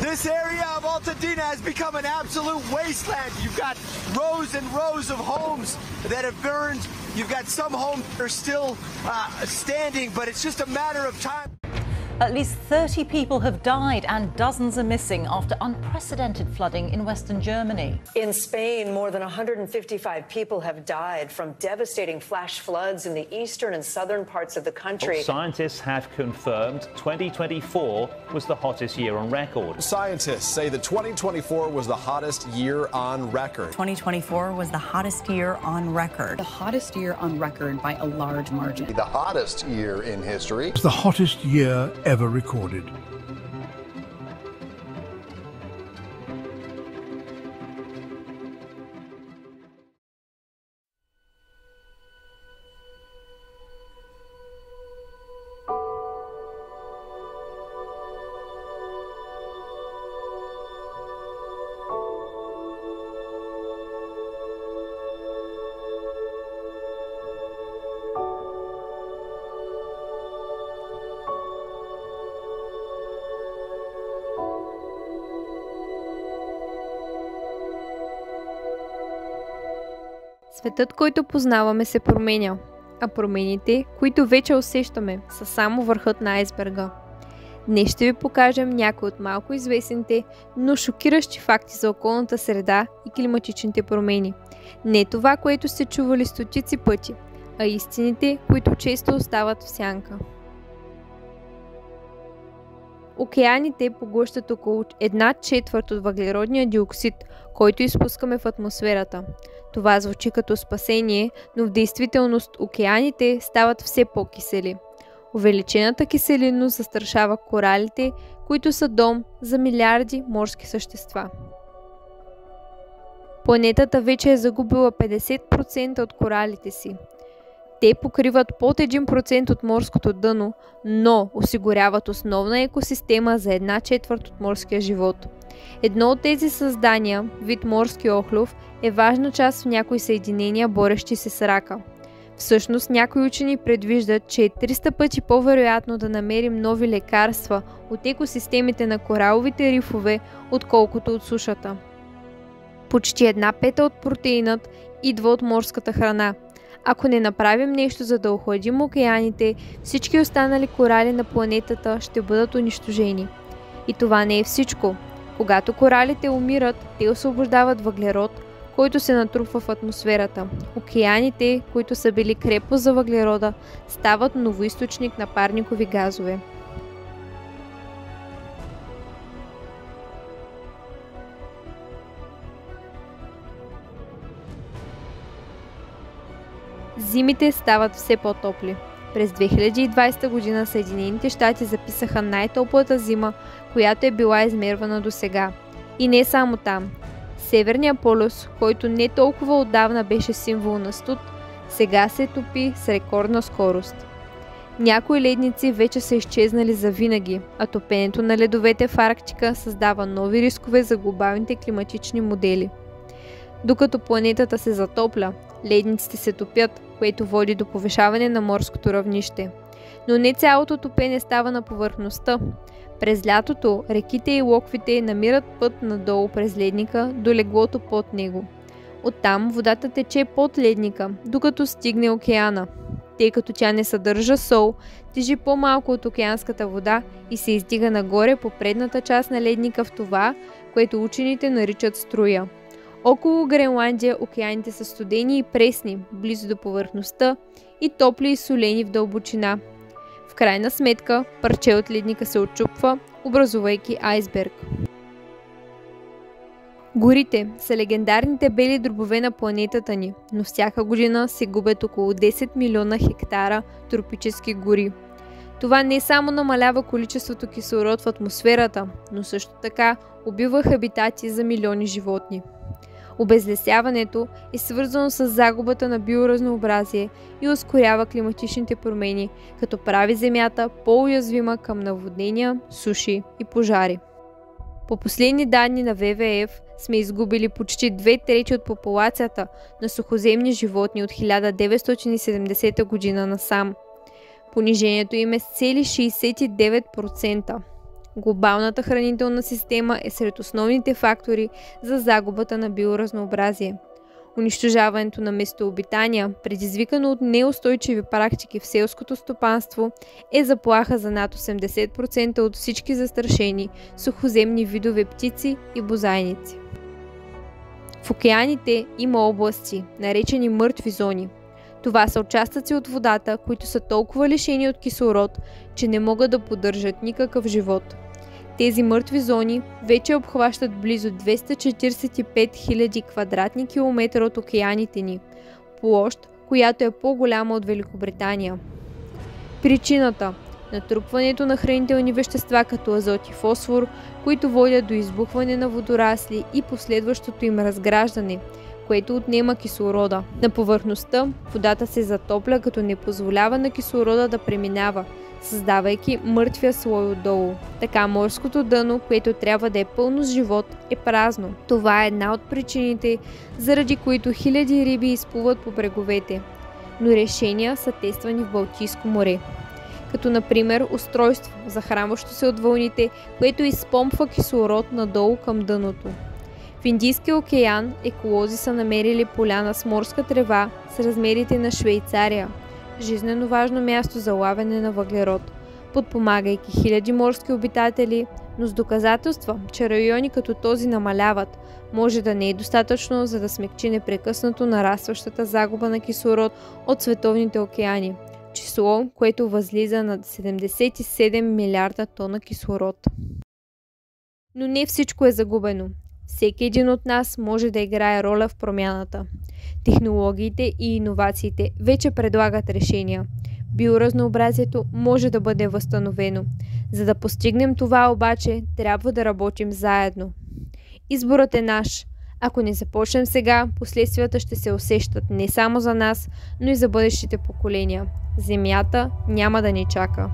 This area of Altadena has become an absolute wasteland. You've got rows and rows of homes that have burned. You've got some homes that are still standing, but it's just a matter of time. At least 30 people have died and dozens are missing after unprecedented flooding in western Germany. In Spain, more than 155 people have died from devastating flash floods in the eastern and southern parts of the country. Scientists have confirmed 2024 was the hottest year on record. Scientists say that 2024 was the hottest year on record. 2024 was the hottest year on record. The hottest year on record by a large margin. The hottest year in history. It's the hottest year ever recorded. Светът, който познаваме, се променя, а промените, които вече усещаме, са само върхът на айсберга. Днес ще ви покажем някои от малко известните, но шокиращи факти за околната среда и климатичните промени. Не това, което сте чували стотици пъти, а истините, които често остават в сянка. Океаните поглъщат около 1/4 от въглеродния диоксид, който изпускаме в атмосферата. Това звучи като спасение, но в действителност океаните стават все по-кисели. Увеличената киселинност застрашава коралите, които са дом за милиарди морски същества. Планетата вече е загубила 50% от коралите си. Те покриват под 1% от морското дъно, но осигуряват основна екосистема за 1/4 от морския живот. Едно от тези създания, вид морски охлюв, е важна част в някои съединения, борещи се с рака. Всъщност, някои учени предвиждат, че е 300 пъти по-вероятно да намерим нови лекарства от екосистемите на кораловите рифове, отколкото от сушата. Почти 1/5 от протеинът идва от морската храна. Ако не направим нещо за да охладим океаните, всички останали корали на планетата ще бъдат унищожени. И това не е всичко. Когато коралите умират, те освобождават въглерод, който се натрупва в атмосферата. Океаните, които са били крепост за въглерода, стават новоизточник на парникови газове. Зимите стават все по-топли. През 2020 година Съединените щати записаха най-топлата зима, която е била измервана досега. И не само там. Северният полюс, който не толкова отдавна беше символ на студ, сега се топи с рекордна скорост. Някои ледници вече са изчезнали завинаги, а топенето на ледовете в Арктика създава нови рискове за глобалните климатични модели. Докато планетата се затопля, ледниците се топят, което води до повишаване на морското равнище. Но не цялото топене става на повърхността. През лятото реките и локвите намират път надолу през ледника до леглото под него. Оттам водата тече под ледника, докато стигне океана. Тъй като тя не съдържа сол, тежи по-малко от океанската вода и се издига нагоре по предната част на ледника в това, което учените наричат струя. Около Гренландия океаните са студени и пресни, близо до повърхността, и топли и солени в дълбочина. В крайна сметка, парче от ледника се отчупва, образувайки айсберг. Горите са легендарните бели дробове на планетата ни, но всяка година се губят около 10 милиона хектара тропически гори. Това не само намалява количеството кислород в атмосферата, но също така убива хабитати за милиони животни. Обезлесяването е свързано с загубата на биоразнообразие и ускорява климатичните промени, като прави Земята по-уязвима към наводнения, суши и пожари. По последни данни на ВВФ сме изгубили почти 2/3 от популацията на сухоземни животни от 1970 година насам. Понижението им е с цели 69%. глобалната хранителна система е сред основните фактори за загубата на биоразнообразие. Унищожаването на местообитания, предизвикано от неустойчиви практики в селското стопанство, е заплаха за над 80% от всички застрашени сухоземни видове птици и бозайници. В океаните има области, наречени мъртви зони. Това са участъци от водата, които са толкова лишени от кислород, че не могат да поддържат никакъв живот. Тези мъртви зони вече обхващат близо 245 000 квадратни километра от океаните ни, площ, която е по-голяма от Великобритания. Причината – натрупването на хранителни вещества като азот и фосфор, които водят до избухване на водорасли и последващото им разграждане, което отнема кислорода. На повърхността водата се затопля, като не позволява на кислорода да преминава, създавайки мъртвия слой отдолу. Така морското дъно, което трябва да е пълно с живот, е празно. Това е една от причините, заради които хиляди риби изплуват по бреговете. Но решения са тествани в Балтийско море. Като например устройство, захранващо се от вълните, което изпомпва кислород надолу към дъното. В Индийския океан еколози са намерили поляна с морска трева с размерите на Швейцария, жизнено важно място за лавене на въглерод, подпомагайки хиляди морски обитатели, но с доказателства, че райони като този намаляват, може да не е достатъчно, за да смекчи непрекъснато нарастващата загуба на кислород от световните океани, число, което възлиза на 77 милиарда тона кислород. Но не всичко е загубено. Всеки един от нас може да играе роля в промяната. Технологиите и иновациите вече предлагат решения. Биоразнообразието може да бъде възстановено. За да постигнем това обаче, трябва да работим заедно. Изборът е наш. Ако не започнем сега, последствията ще се усещат не само за нас, но и за бъдещите поколения. Земята няма да ни чака.